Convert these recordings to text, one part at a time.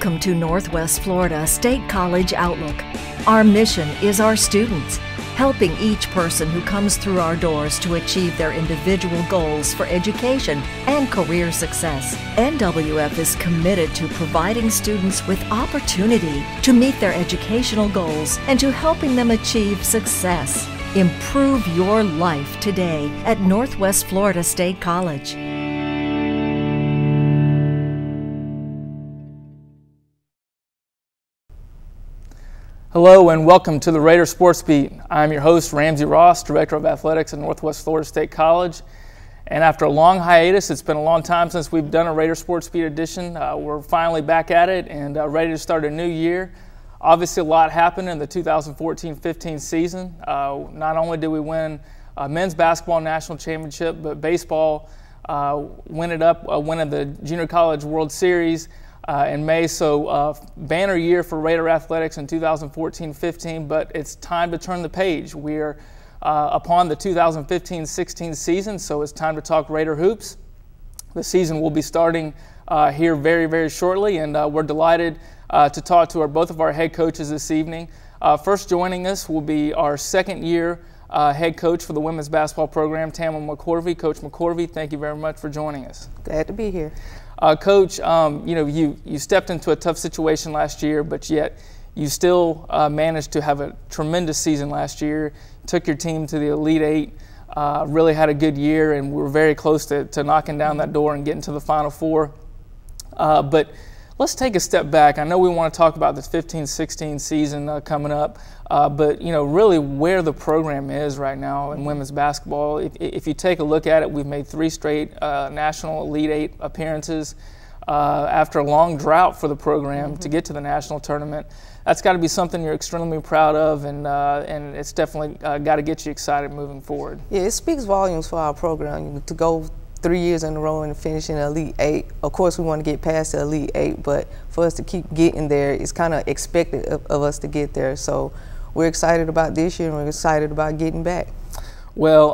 Welcome to Northwest Florida State College Outlook. Our mission is our students, helping each person who comes through our doors to achieve their individual goals for education and career success. NWF is committed to providing students with opportunity to meet their educational goals and to helping them achieve success. Improve your life today at Northwest Florida State College. Hello and welcome to the Raider Sports Beat. I'm your host, Ramsey Ross, Director of Athletics at Northwest Florida State College. And after a long hiatus, it's been a long time since we've done a Raider Sports Beat edition. We're finally back at it and ready to start a new year. Obviously, a lot happened in the 2014-15 season. Not only did we win a men's basketball national championship, but baseball winning the Junior College World Series in May. So banner year for Raider Athletics in 2014-15, but it's time to turn the page. We're upon the 2015-16 season, so it's time to talk Raider hoops. The season will be starting here very, very shortly, and we're delighted to talk to both of our head coaches this evening. First joining us will be our second-year head coach for the women's basketball program, Tamela McCorvey. Coach McCorvey, thank you very much for joining us. Glad to be here. Coach, you stepped into a tough situation last year, but yet you still managed to have a tremendous season last year. Took your team to the Elite Eight, really had a good year, and we were very close to knocking down that door and getting to the Final Four. But let's take a step back. I know we want to talk about the 15-16 season coming up, but really where the program is right now in women's basketball. If you take a look at it, we've made 3 straight national Elite Eight appearances after a long drought for the program to get to the national tournament. That's got to be something you're extremely proud of, and it's definitely got to get you excited moving forward. Yeah, it speaks volumes for our program to go 3 years in a row and finish in the Elite Eight. Of course, we want to get past the Elite Eight, but for us to keep getting there, it's kind of expected of us to get there. So we're excited about this year, and we're excited about getting back. Well,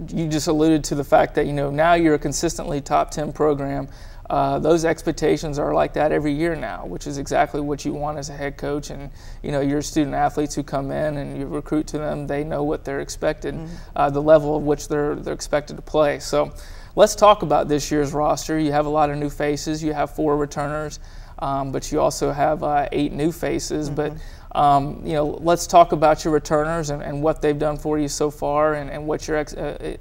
you just alluded to the fact that now you're a consistently top 10 program. Those expectations are like that every year now, which is exactly what you want as a head coach. And your student athletes who come in and you recruit to them, they know what they're expected, the level of which they're expected to play. So let's talk about this year's roster. You have a lot of new faces. You have 4 returners, but you also have 8 new faces. But let's talk about your returners and what they've done for you so far, and what your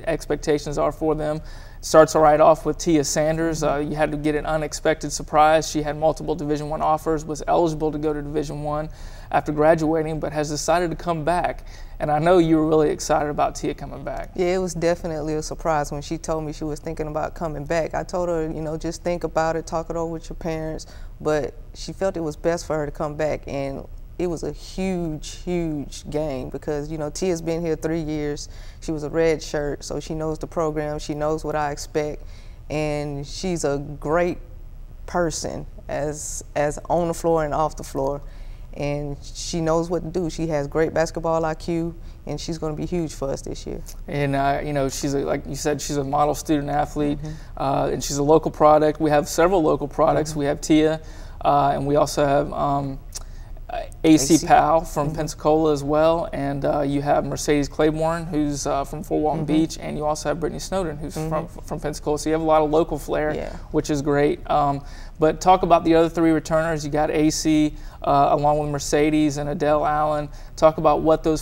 expectations are for them. Starts right off with Tia Sanders. You had to get an unexpected surprise. She had multiple Division I offers, was eligible to go to Division I after graduating, but has decided to come back. And I know you were really excited about Tia coming back. Yeah, it was definitely a surprise when she told me she was thinking about coming back. I told her, just think about it, talk it over with your parents, but she felt it was best for her to come back. And it was a huge, huge game because, Tia's been here 3 years. She was a red shirt, so she knows the program. She knows what I expect, and she's a great person as on the floor and off the floor, and she knows what to do. She has great basketball IQ, and she's going to be huge for us this year. And, she's, like you said, she's a model student athlete, and she's a local product. We have several local products. We have Tia, and we also have AC Powell from Pensacola as well, and you have Mercedes Claiborne, who's from Fort Walton Beach, and you also have Brittany Snowden, who's from Pensacola. So you have a lot of local flair, which is great. But talk about the other 3 returners. You got AC along with Mercedes and Adele Allen. Talk about what those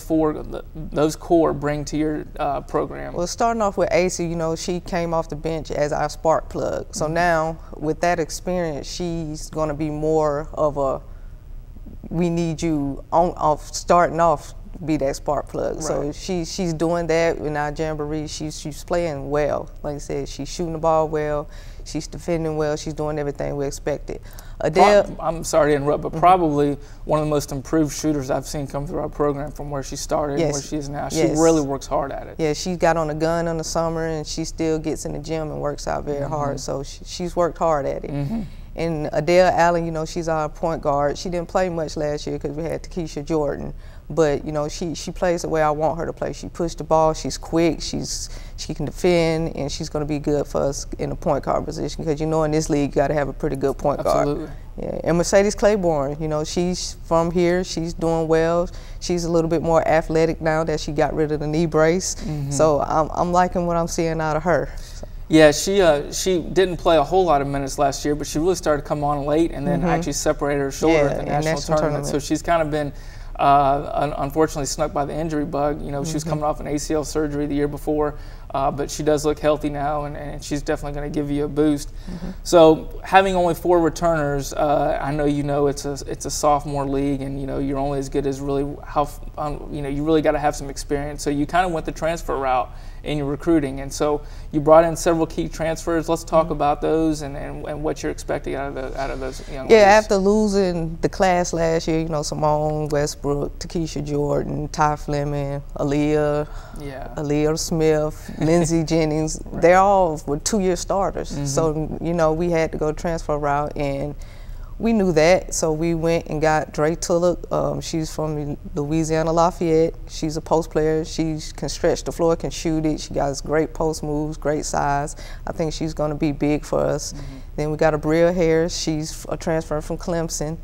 core bring to your program. Well, starting off with AC, she came off the bench as our spark plug. So now with that experience, she's going to be more of a we need you starting off to be that spark plug. Right. So she's doing that in our jamboree. She's playing well. Like I said, she's shooting the ball well. She's defending well. She's doing everything we expected. Adele, I'm sorry to interrupt, but probably one of the most improved shooters I've seen come through our program from where she started and where she is now. She really works hard at it. Yeah, she got on a gun in the summer, and she still gets in the gym and works out very hard. So she's worked hard at it. And Adele Allen, she's our point guard. She didn't play much last year because we had Takesha Jordan. but you know, she plays the way I want her to play. She pushes the ball, she's quick, she can defend, and she's going to be good for us in the point guard position, because you know in this league you got to have a pretty good point guard. Absolutely. Yeah. And Mercedes Claiborne, you know, she's from here, she's doing well. She's a little bit more athletic now that she got rid of the knee brace. So I'm liking what I'm seeing out of her. Yeah, she didn't play a whole lot of minutes last year, but she really started to come on late, and then actually separated her shoulder at the national tournament. So she's kind of been unfortunately snuck by the injury bug. You know, she was coming off an ACL surgery the year before, but she does look healthy now, and she's definitely going to give you a boost. So having only 4 returners, I know you know it's a sophomore league, and you know you're only as good as really how you know, you really got to have some experience. So you kind of went the transfer route in your recruiting, and so you brought in several key transfers. Let's talk about those and what you're expecting out of those young ladies. After losing the class last year, you know, Simone Westbrook, Takesha Jordan, Ty Fleming, Aaliyah Smith, Lindsay Jennings, they all were 2-year starters. So, you know, we had to go transfer route, and we knew that, so we went and got Dre Tulloch. She's from Louisiana Lafayette. She's a post player. She can stretch the floor, can shoot it. She got great post moves, great size. I think she's going to be big for us. Then we got Abria Harris. She's a transfer from Clemson.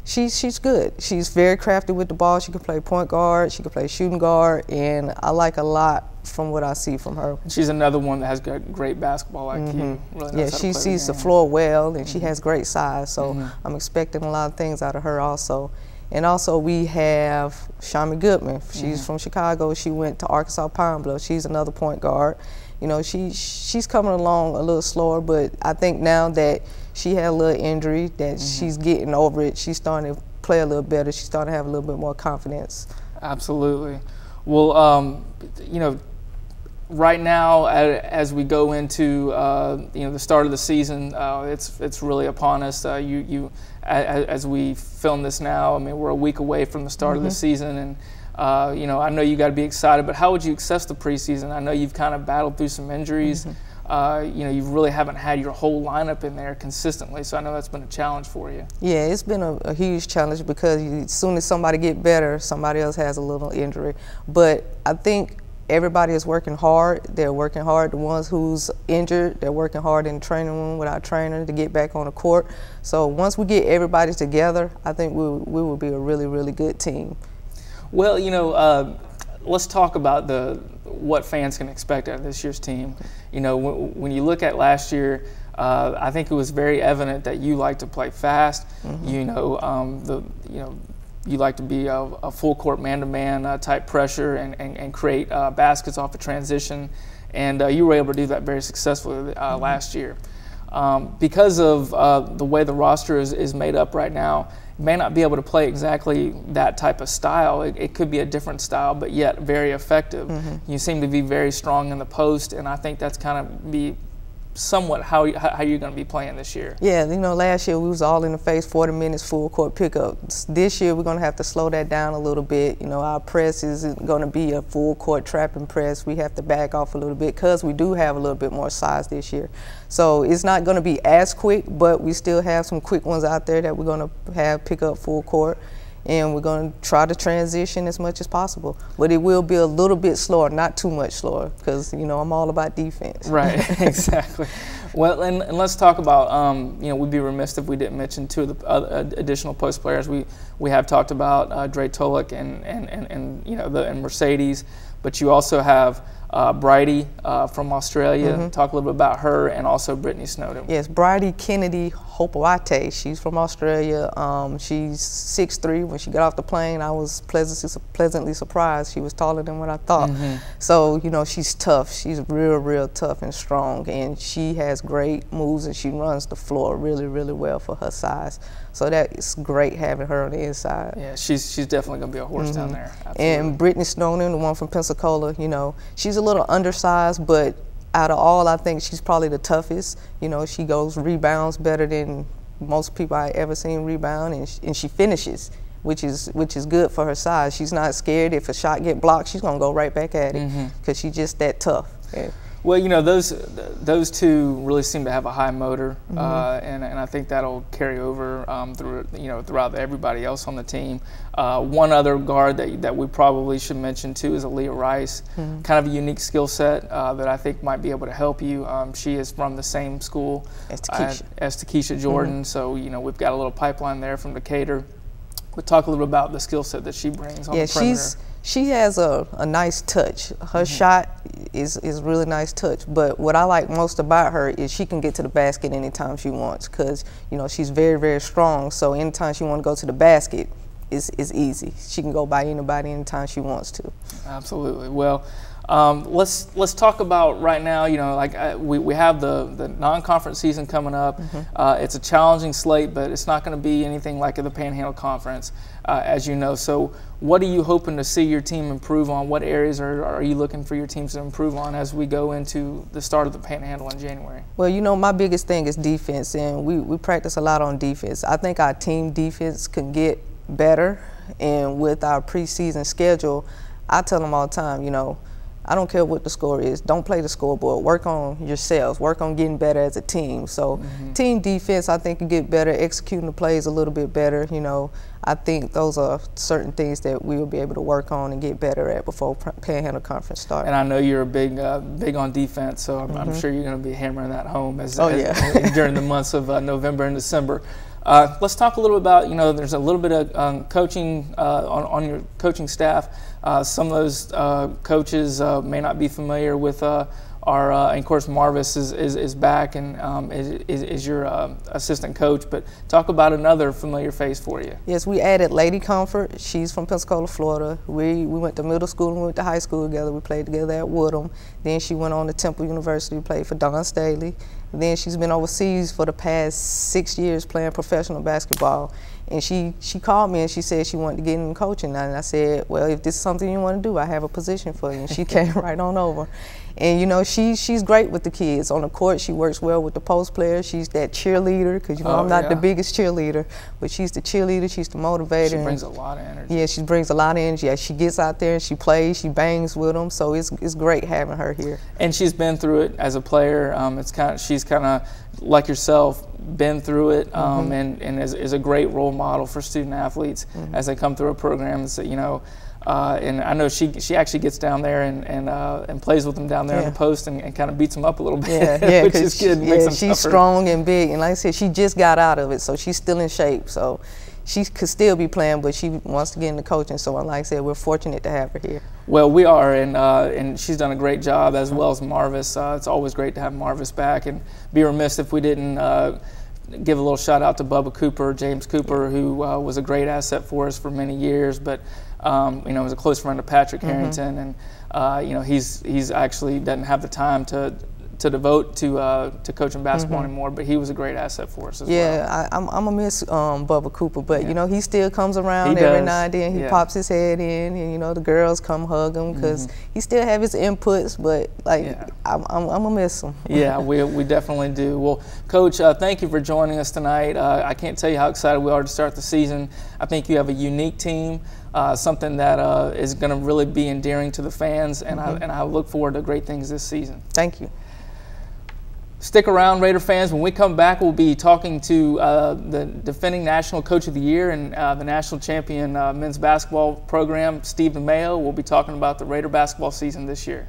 She's good. She's very crafty with the ball. She can play point guard. She can play shooting guard, and I like a lot from what I see from her. She's another one that has got great basketball IQ. Really knows how to she play sees the floor well, and she has great size. So I'm expecting a lot of things out of her also. And also we have Shami Goodman. She's from Chicago. She went to Arkansas Pine Bluff. She's another point guard. You know, she's coming along a little slower, but I think now that she had a little injury, that she's getting over it, she's starting to play a little better. She's starting to have a little bit more confidence. Absolutely. Well, you know, right now, as we go into you know, the start of the season, it's really upon us. As we film this now, I mean, we're a week away from the start of the season, and you know, I know you got to be excited. But how would you assess the preseason? I know you've kind of battled through some injuries. You know, you really haven't had your whole lineup in there consistently, so I know that's been a challenge for you. Yeah, it's been a huge challenge, because as soon as somebody get better, somebody else has a little injury. But I think everybody is working hard. They're working hard. The ones who's injured, they're working hard in the training room with our trainer to get back on the court. So once we get everybody together, I think we will be a really, really good team. Well, you know, let's talk about what fans can expect out of this year's team. You know, when you look at last year, I think it was very evident that you like to play fast. You know, you like to be a full court man-to-man type pressure and create baskets off a transition, and you were able to do that very successfully last year. Because of the way the roster is made up right now, you may not be able to play exactly that type of style. It could be a different style, but yet very effective. You seem to be very strong in the post, and I think that's kind of be somewhat how you're going to be playing this year. Yeah, you know, last year we was all in the face, 40 minutes, full court pickup. This year we're going to have to slow that down a little bit. You know, our press isn't going to be a full court trapping press. We have to back off a little bit, because we do have a little bit more size this year. So it's not going to be as quick, but we still have some quick ones out there that we're going to have pick up full court. And we're going to try to transition as much as possible. But it will be a little bit slower, not too much slower, because, you know, I'm all about defense. Right, exactly. Well, and let's talk about, you know, we'd be remiss if we didn't mention 2 of the additional post players. We have talked about Dre Tulloch and you know, and Mercedes, but you also have Bridie from Australia. Talk a little bit about her, and also Brittany Snowden. Yes, Bridie Kennedy Hopoate. She's from Australia. She's 6'3". When she got off the plane, I was pleasantly surprised. She was taller than what I thought. So, you know, she's tough. She's real tough and strong, and she has great moves, and she runs the floor really, really well for her size. So that is great having her on the inside. Yeah, she's definitely going to be a horse down there. Absolutely. And Brittany Snowden, the one from Pensacola, you know, she's a little undersized, but out of all, I think she's probably the toughest. You know, she goes rebounds better than most people I ever seen rebound, and she finishes, which is good for her size. She's not scared. If a shot get blocked, she's going to go right back at it, because she's just that tough. Yeah. Well, you know, those two really seem to have a high motor, and I think that'll carry over throughout everybody else on the team. One other guard that we probably should mention too is Aaliyah Rice, kind of a unique skill set that I think might be able to help you. She is from the same school as Takesha Jordan, so you know we've got a little pipeline there from Decatur. We'll talk a little about the skill set that she brings on the perimeter. She has a nice touch. Her shot is really nice touch. But what I like most about her is she can get to the basket anytime she wants, because you know she's very, very strong. So anytime she wants to go to the basket, it's easy. She can go by anybody anytime she wants to. Absolutely. Well, let's talk about right now. You know, like we have the non-conference season coming up. It's a challenging slate, but it's not going to be anything like the Panhandle Conference, as you know. So, what are you hoping to see your team improve on? What areas are you looking for your teams to improve on as we go into the start of the Panhandle in January? Well, you know, my biggest thing is defense, and we practice a lot on defense. I think our team defense can get better, and with our preseason schedule, I tell them all the time, you know, I don't care what the score is. Don't play the scoreboard. Work on yourselves. Work on getting better as a team. So team defense, I think, can get better. Executing the plays a little bit better. You know, I think those are certain things that we will be able to work on and get better at before Panhandle Conference starts. And I know you're big on defense, so I'm sure you're going to be hammering that home during the months of November and December. Let's talk a little about, you know, there's a little bit of coaching on your coaching staff. Some of those coaches may not be familiar with and of course Marvis is back and is your assistant coach, but talk about another familiar face for you. Yes, we added Lady Comfort. She's from Pensacola, Florida. We went to middle school and we went to high school together. We played together at Woodham. Then she went on to Temple University, played for Don Staley. Then she's been overseas for the past 6 years playing professional basketball. And she called me and she said she wanted to get into coaching. And I said, well, if this is something you want to do, I have a position for you. And she came right on over. And, you know, she's great with the kids. On the court, she works well with the post players. She's that cheerleader, because, you know, I'm not the biggest cheerleader, but she's the cheerleader, she's the motivator. She brings a lot of energy. Yeah, she brings a lot of energy. Yeah, she gets out there and she plays, she bangs with them, so it's great having her here. And she's been through it as a player. She's kind of like yourself, been through it, and is a great role model for student athletes as they come through a program. So, you know, and I know she actually gets down there and plays with them down there in the post and kind of beats them up a little bit, which is good. She's strong and big, and like I said, she just got out of it, so she's still in shape. So she could still be playing, but she wants to get into coaching. So like I said, we're fortunate to have her here. Well, we are, and she's done a great job, as well as Marvis. It's always great to have Marvis back, and be remiss if we didn't give a little shout out to Bubba Cooper, James Cooper, who was a great asset for us for many years, but you know, was a close friend of Patrick Harrington, and you know, he's actually doesn't have the time to devote to coaching basketball anymore, but he was a great asset for us as well. Yeah, I'm gonna miss Bubba Cooper, but you know, he still comes around every now and then. He pops his head in, and you know, the girls come hug him because he still have his inputs, but like I'm gonna miss him. Yeah, we definitely do. Well, Coach, thank you for joining us tonight. I can't tell you how excited we are to start the season. I think you have a unique team. Something that is going to really be endearing to the fans, and I look forward to great things this season. Thank you. Stick around, Raider fans. When we come back, we'll be talking to the defending National Coach of the Year and the national champion men's basketball program, Steve Tamela. We'll be talking about the Raider basketball season this year.